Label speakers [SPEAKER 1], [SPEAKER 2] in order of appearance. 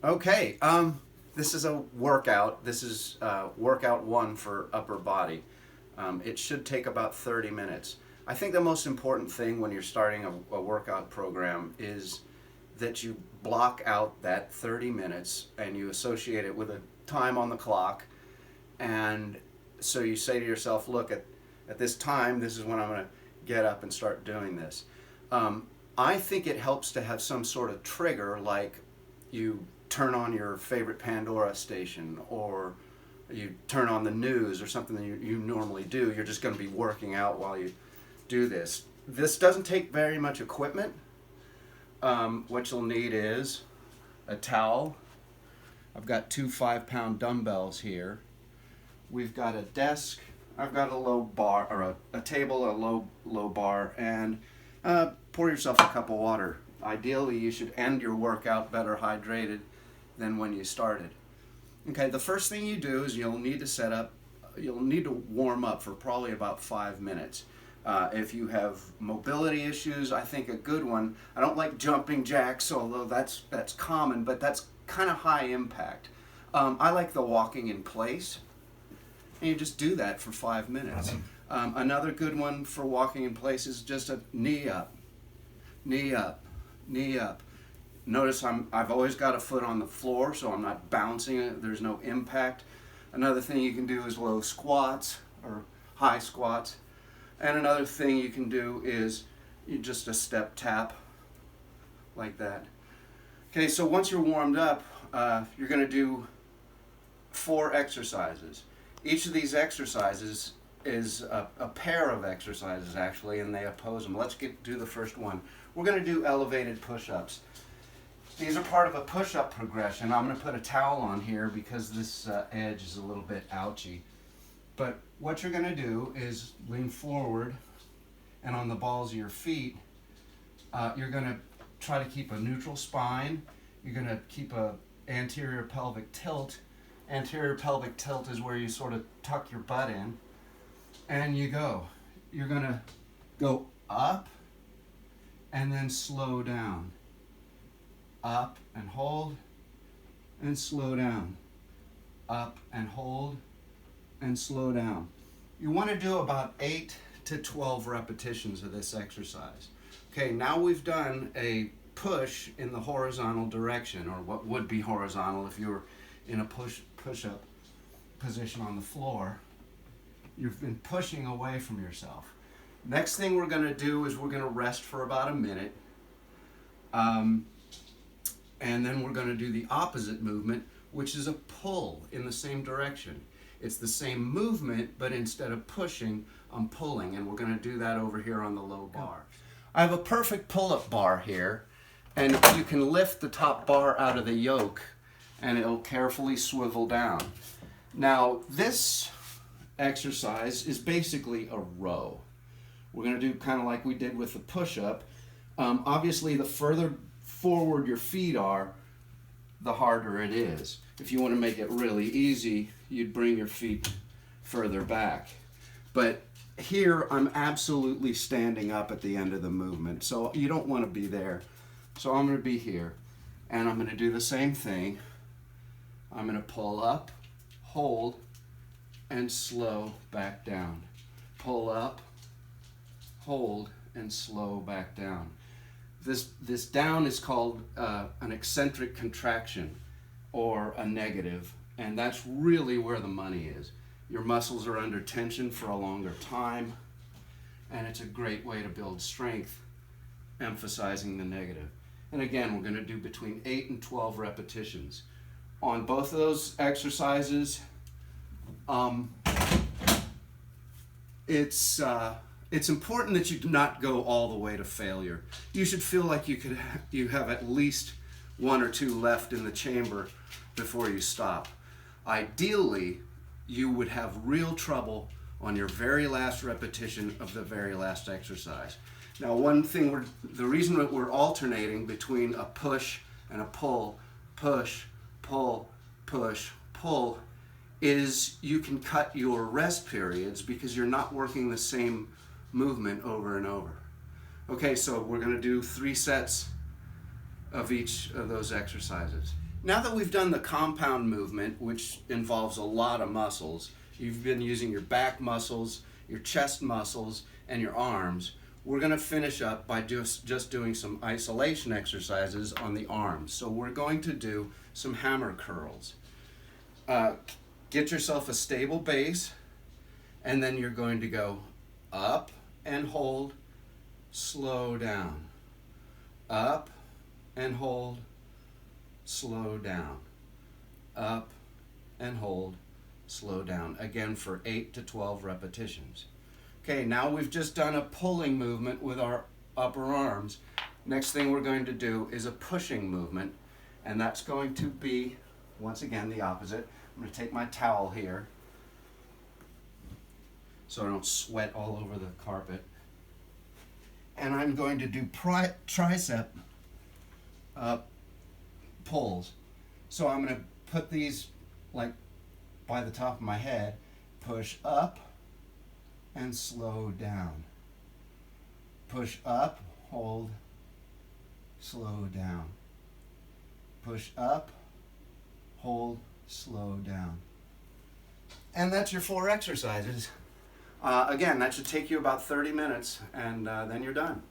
[SPEAKER 1] Okay, this is a workout. This is workout one for upper body. It should take about 30 minutes. I think the most important thing when you're starting a workout program is that you block out that 30 minutes and you associate it with a time on the clock. And so you say to yourself, look, at this time, this is when I'm going to get up and start doing this. I think it helps to have some sort of trigger, like you turn on your favorite Pandora station, or you turn on the news or something that you normally do. You're just going to be working out while you do this. This doesn't take very much equipment. What you'll need is a towel. I've got two 5-pound dumbbells here. We've got a desk. I've got a low bar, or a table, a low bar, and pour yourself a cup of water. Ideally, you should end your workout better hydrated than when you started. Okay, the first thing you do is you'll need to warm up for probably about 5 minutes. If you have mobility issues, I think a good one, I don't like jumping jacks, although that's common, but that's kind of high impact. I like the walking in place, and you just do that for 5 minutes. Another good one for walking in place is just a knee up, knee up, knee up. Notice I've always got a foot on the floor, so I'm not bouncing it. There's no impact. Another thing you can do is low squats or high squats. And another thing you can do is just a step tap like that. Okay, so once you're warmed up, you're going to do 4 exercises. Each of these exercises is a pair of exercises, actually, and they oppose them. Let's do the first one. We're going to do elevated push-ups. These are part of a push-up progression. I'm going to put a towel on here because this edge is a little bit ouchy. But what you're going to do is lean forward, and on the balls of your feet, you're going to try to keep a neutral spine. You're going to keep a anterior pelvic tilt. Anterior pelvic tilt is where you sort of tuck your butt in, and you go. You're going to go up and then slow down. Up and hold and slow down. Up and hold and slow down. You want to do about 8 to 12 repetitions of this exercise. Okay, now we've done a push in the horizontal direction, or what would be horizontal if you were in a push-up position on the floor. You've been pushing away from yourself. Next thing we're going to do is we're going to rest for about a minute. And then we're going to do the opposite movement, which is a pull in the same direction. It's the same movement, but instead of pushing, I'm pulling, and we're going to do that over here on the low bar. I have a perfect pull-up bar here, and you can lift the top bar out of the yoke, and it'll carefully swivel down. Now, this exercise is basically a row. We're going to do kind of like we did with the push-up. Obviously, the further forward your feet are, the harder it is. If you want to make it really easy, you'd bring your feet further back. But here, I'm absolutely standing up at the end of the movement, so you don't want to be there. So I'm going to be here, and I'm going to do the same thing. I'm going to pull up, hold, and slow back down. Pull up, hold, and slow back down. This down is called an eccentric contraction, or a negative, and that's really where the money is. Your muscles are under tension for a longer time, and it's a great way to build strength, emphasizing the negative. And again, we're going to do between 8 and 12 repetitions. On both of those exercises, it's important that you do not go all the way to failure. You should feel like you have at least 1 or 2 left in the chamber before you stop. Ideally, you would have real trouble on your very last repetition of the very last exercise. Now, the reason that we're alternating between a push and a pull, push, pull, push, pull, is you can cut your rest periods because you're not working the same movement over and over. Okay, so we're going to do 3 sets of each of those exercises. Now that we've done the compound movement, which involves a lot of muscles, you've been using your back muscles, your chest muscles, and your arms, we're going to finish up by just doing some isolation exercises on the arms. So we're going to do some hammer curls. Get yourself a stable base, and then you're going to go up and hold, slow down. Up and hold, slow down. Up and hold, slow down. Again for 8 to 12 repetitions. Okay, now we've just done a pulling movement with our upper arms. Next thing we're going to do is a pushing movement, and that's going to be, once again, the opposite. I'm going to take my towel here so I don't sweat all over the carpet. And I'm going to do tricep pulls. So I'm going to put these like by the top of my head, push up and slow down. Push up, hold, slow down. Push up, hold, slow down. And that's your 4 exercises. Again, that should take you about 30 minutes, and then you're done.